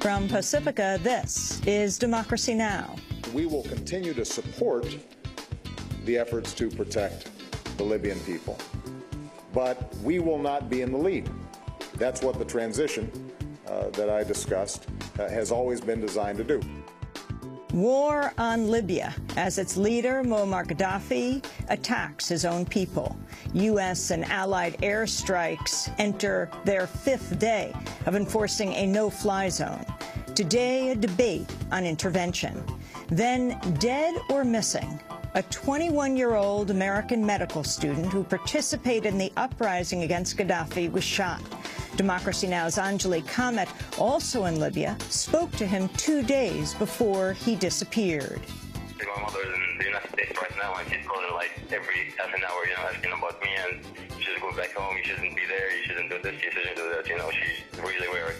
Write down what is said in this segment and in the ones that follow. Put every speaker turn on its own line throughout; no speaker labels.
From Pacifica, this is Democracy Now!
We will continue to support the efforts to protect the Libyan people, but we will not be in the lead. That's what the transition that I discussed has always been designed to do.
War on Libya as its leader, Muammar Gaddafi, attacks his own people. U.S. and allied airstrikes enter their fifth day of enforcing a no-fly zone. Today, a debate on intervention. Then, dead or missing, a 21-year-old American medical student who participated in the uprising against Gaddafi was shot. Democracy Now!'s Anjali Kamat, also in Libya, spoke to him 2 days before he disappeared.
My mother is in the United States right now, and she's calling like every half an hour, asking about me, and you should go back home, you shouldn't be there, you shouldn't do this, you shouldn't do that, she's really worried,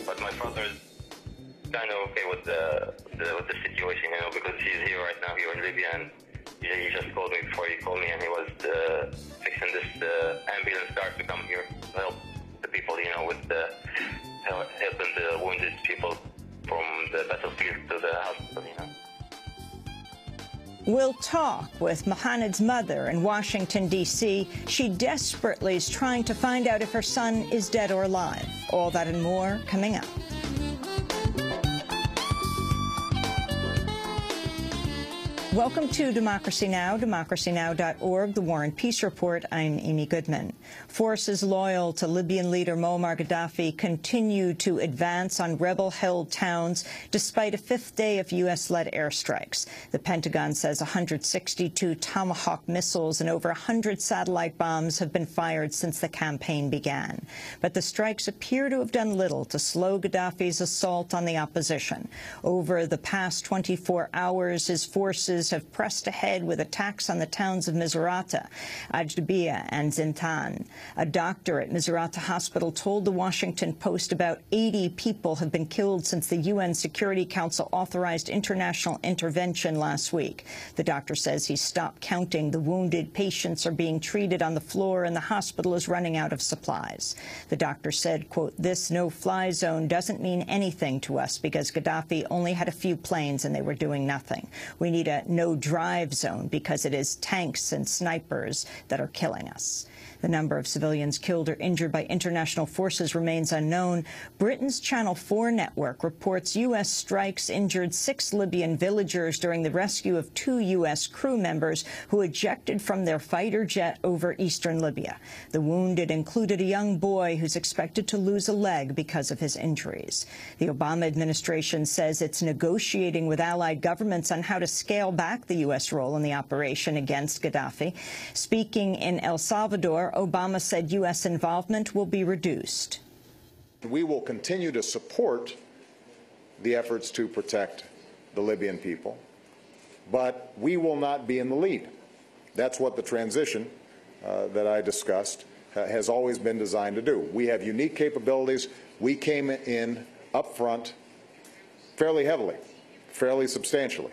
But my father's kind of okay with the situation, because he's here right now, here in Libya, and he just called me before he called me, and he was fixing this ambulance car to come here to help the people, with helping the wounded people from the battlefield to the hospital,
We'll talk with Mohaned's mother in Washington, D.C. She desperately is trying to find out if her son is dead or alive. All that and more coming up. Welcome to Democracy Now!, democracynow.org, The War and Peace Report. I'm Amy Goodman. Forces loyal to Libyan leader Muammar Gaddafi continue to advance on rebel-held towns despite a fifth day of U.S.-led airstrikes. The Pentagon says 162 Tomahawk missiles and over 100 satellite bombs have been fired since the campaign began. But the strikes appear to have done little to slow Gaddafi's assault on the opposition. Over the past 24 hours, his forces have pressed ahead with attacks on the towns of Misrata, Ajdabiya, and Zintan. A doctor at Misrata Hospital told the Washington Post about 80 people have been killed since the UN Security Council authorized international intervention last week. The doctor says he stopped counting. The wounded patients are being treated on the floor, and the hospital is running out of supplies. The doctor said, quote, "This no-fly zone doesn't mean anything to us because Gaddafi only had a few planes and they were doing nothing. We need a no-drive zone because it is tanks and snipers that are killing us." The number of civilians killed or injured by international forces remains unknown. Britain's Channel 4 network reports U.S. strikes injured 6 Libyan villagers during the rescue of 2 U.S. crew members who ejected from their fighter jet over eastern Libya. The wounded included a young boy who's expected to lose a leg because of his injuries. The Obama administration says it's negotiating with allied governments on how to scale back the U.S. role in the operation against Gaddafi. Speaking in El Salvador, Obama said U.S. involvement will be reduced.
We will continue to support the efforts to protect the Libyan people, but we will not be in the lead. That's what the transition that I discussed has always been designed to do. We have unique capabilities. We came in up front fairly heavily, fairly substantially,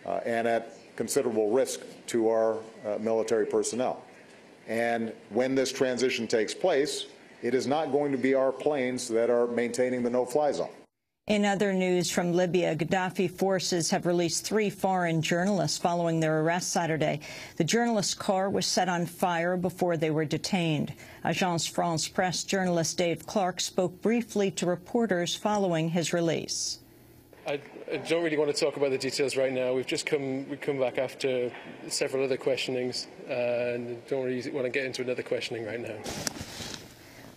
and at considerable risk to our military personnel. And when this transition takes place, it is not going to be our planes that are maintaining the no-fly zone.
In other news from Libya, Gaddafi forces have released 3 foreign journalists following their arrest Saturday. The journalists' car was set on fire before they were detained. Agence France Presse journalist Dave Clark spoke briefly to reporters following his release.
I don't really want to talk about the details right now. We've come back after several other questionings, and don't really want to get into another questioning right now.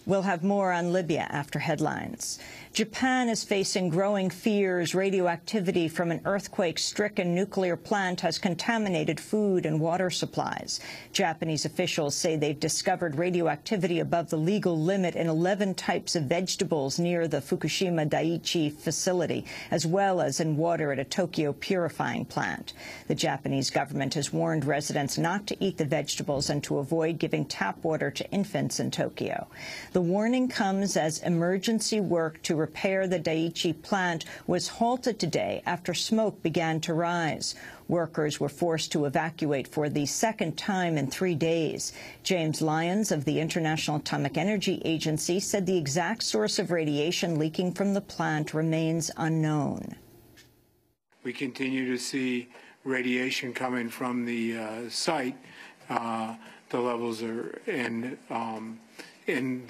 We'll have more on Libya after headlines. Japan is facing growing fears radioactivity from an earthquake-stricken nuclear plant has contaminated food and water supplies. Japanese officials say they've discovered radioactivity above the legal limit in 11 types of vegetables near the Fukushima Daiichi facility, as well as in water at a Tokyo purifying plant. The Japanese government has warned residents not to eat the vegetables and to avoid giving tap water to infants in Tokyo. The warning comes as emergency work to repair the Daiichi plant was halted today after smoke began to rise. Workers were forced to evacuate for the second time in 3 days. James Lyons of the International Atomic Energy Agency said the exact source of radiation leaking from the plant remains unknown.
We continue to see radiation coming from the site. The levels are, and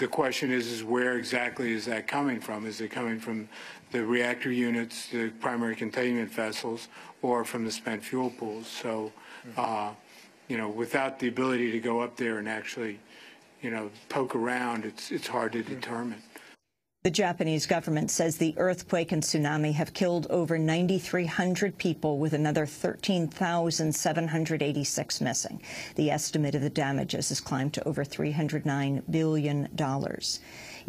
the question is where exactly is that coming from? Is it coming from the reactor units, the primary containment vessels, or from the spent fuel pools? So, you know, without the ability to go up there and actually, you know, poke around, it's hard to determine.
The Japanese government says the earthquake and tsunami have killed over 9,300 people, with another 13,786 missing. The estimate of the damages has climbed to over $309 billion.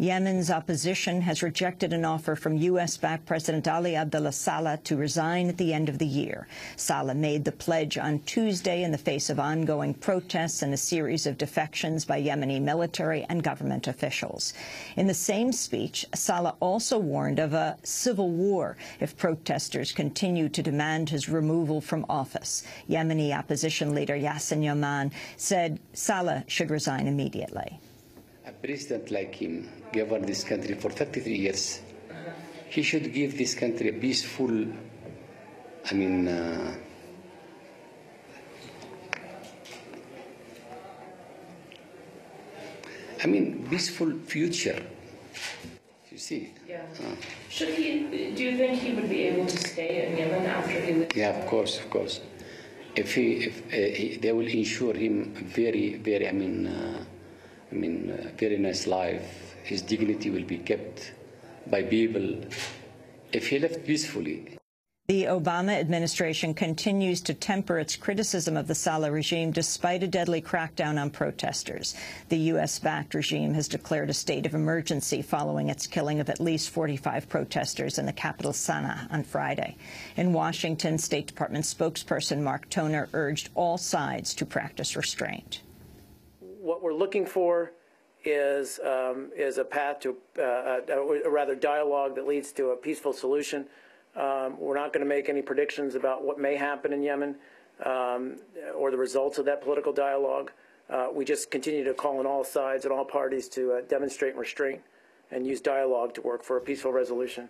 Yemen's opposition has rejected an offer from U.S.-backed President Ali Abdullah Saleh to resign at the end of the year. Saleh made the pledge on Tuesday in the face of ongoing protests and a series of defections by Yemeni military and government officials. In the same speech, Saleh also warned of a civil war if protesters continue to demand his removal from office. Yemeni opposition leader Yassin Yaman said Saleh should resign immediately.
A president like him governed this country for 33 years. He should give this country a peaceful, peaceful future. You see?
Yeah. Should he? Do you think he would be able to stay in Yemen after he leaves?
Yeah, of course, of course. If they will ensure him very nice life. His dignity will be kept by people if he left peacefully.
The Obama administration continues to temper its criticism of the Saleh regime despite a deadly crackdown on protesters. The U.S.-backed regime has declared a state of emergency following its killing of at least 45 protesters in the capital Sana'a on Friday. In Washington, State Department spokesperson Mark Toner urged all sides to practice restraint.
What we're looking for is a path to a rather dialogue that leads to a peaceful solution. We're not going to make any predictions about what may happen in Yemen or the results of that political dialogue. We just continue to call on all sides and all parties to demonstrate restraint and use dialogue to work for a peaceful resolution.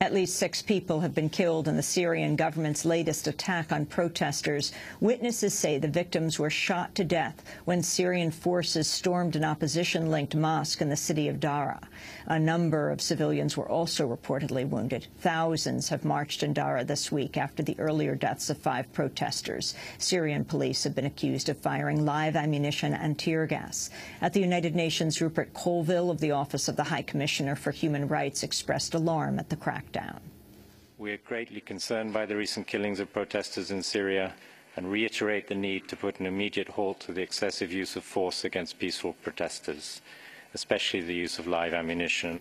At least 6 people have been killed in the Syrian government's latest attack on protesters. Witnesses say the victims were shot to death when Syrian forces stormed an opposition-linked mosque in the city of Daraa. A number of civilians were also reportedly wounded. Thousands have marched in Daraa this week after the earlier deaths of 5 protesters. Syrian police have been accused of firing live ammunition and tear gas. At the United Nations, Rupert Colville of the Office of the High Commissioner for Human Rights expressed alarm at the crackdown.
We are greatly concerned by the recent killings of protesters in Syria and reiterate the need to put an immediate halt to the excessive use of force against peaceful protesters, especially the use of live ammunition.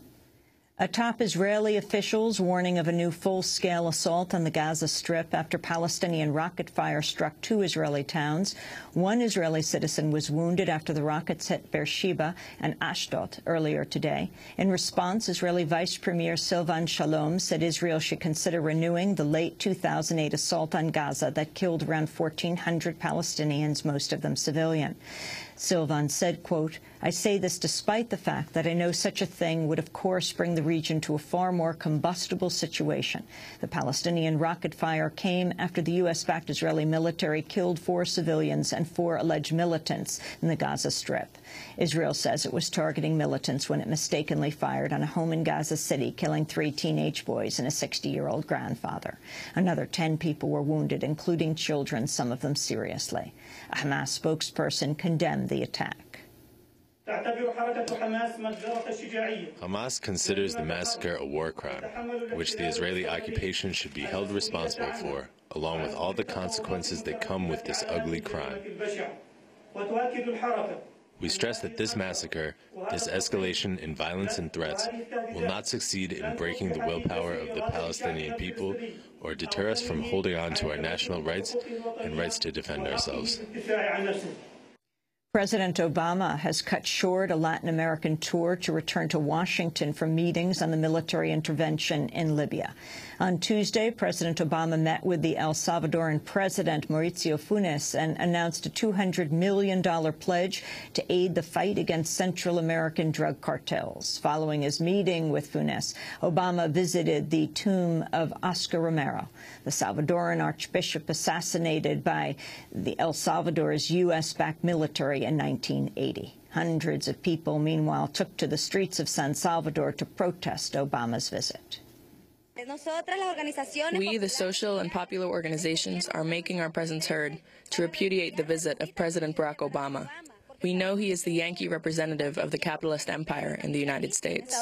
Atop Israeli officials warning of a new full-scale assault on the Gaza Strip after Palestinian rocket fire struck 2 Israeli towns. 1 Israeli citizen was wounded after the rockets hit Beersheba and Ashdod earlier today. In response, Israeli Vice Premier Silvan Shalom said Israel should consider renewing the late 2008 assault on Gaza that killed around 1,400 Palestinians, most of them civilian. Silvan said, quote, "I say this despite the fact that I know such a thing would, of course, bring the region to a far more combustible situation. The Palestinian rocket fire came after the U.S.-backed Israeli military killed 4 civilians and 4 alleged militants in the Gaza Strip. Israel says it was targeting militants when it mistakenly fired on a home in Gaza City, killing 3 teenage boys and a 60-year-old grandfather. Another 10 people were wounded, including children, some of them seriously. A Hamas spokesperson condemned the attack.
Hamas considers the massacre a war crime, which the Israeli occupation should be held responsible for, along with all the consequences that come with this ugly crime. We stress that this massacre, this escalation in violence and threats, will not succeed in breaking the willpower of the Palestinian people or deter us from holding on to our national rights and rights to defend ourselves.
President Obama has cut short a Latin American tour to return to Washington for meetings on the military intervention in Libya. On Tuesday, President Obama met with the El Salvadoran President Mauricio Funes and announced a $200 million pledge to aid the fight against Central American drug cartels. Following his meeting with Funes, Obama visited the tomb of Oscar Romero, the Salvadoran archbishop assassinated by the El Salvador's U.S.-backed military in 1980. Hundreds of people, meanwhile, took to the streets of San Salvador to protest Obama's visit.
We, the social and popular organizations, are making our presence heard to repudiate the visit of President Barack Obama. We know he is the Yankee representative of the capitalist empire in the United States.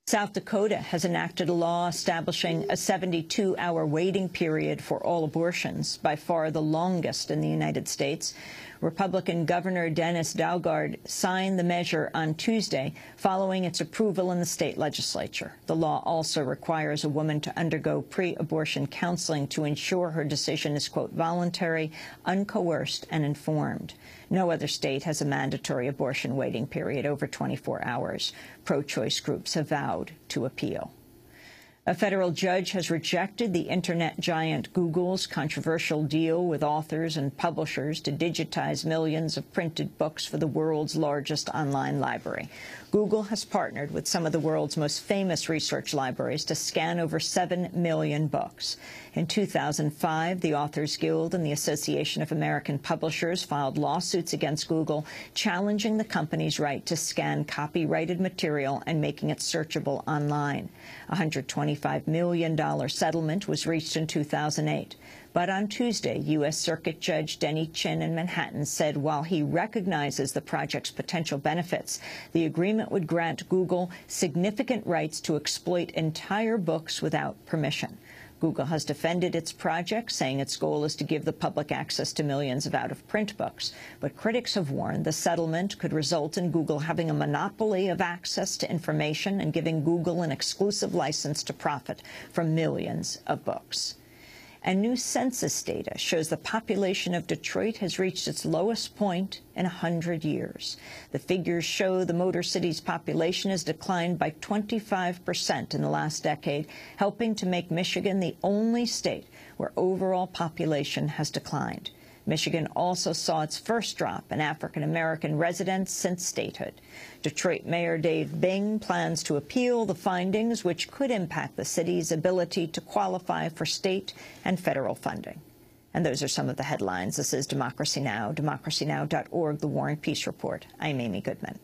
South Dakota has enacted a law establishing a 72-hour waiting period for all abortions, by far the longest in the United States. Republican Governor Dennis Daugaard signed the measure on Tuesday following its approval in the state legislature. The law also requires a woman to undergo pre-abortion counseling to ensure her decision is, quote, voluntary, uncoerced, and informed. No other state has a mandatory abortion waiting period over 24 hours. Pro-choice groups have vowed to appeal. A federal judge has rejected the internet giant Google's controversial deal with authors and publishers to digitize millions of printed books for the world's largest online library. Google has partnered with some of the world's most famous research libraries to scan over 7 million books. In 2005, the Authors Guild and the Association of American Publishers filed lawsuits against Google, challenging the company's right to scan copyrighted material and making it searchable online. A $125 million settlement was reached in 2008. But on Tuesday, U.S. Circuit Judge Denny Chin in Manhattan said while he recognizes the project's potential benefits, the agreement would grant Google significant rights to exploit entire books without permission. Google has defended its project, saying its goal is to give the public access to millions of out-of-print books. But critics have warned the settlement could result in Google having a monopoly of access to information and giving Google an exclusive license to profit from millions of books. And new census data shows the population of Detroit has reached its lowest point in 100 years. The figures show the Motor City's population has declined by 25% in the last decade, helping to make Michigan the only state where overall population has declined. Michigan also saw its first drop in African-American residents since statehood. Detroit Mayor Dave Bing plans to appeal the findings, which could impact the city's ability to qualify for state and federal funding. And those are some of the headlines. This is Democracy Now!, democracynow.org, The War and Peace Report. I'm Amy Goodman.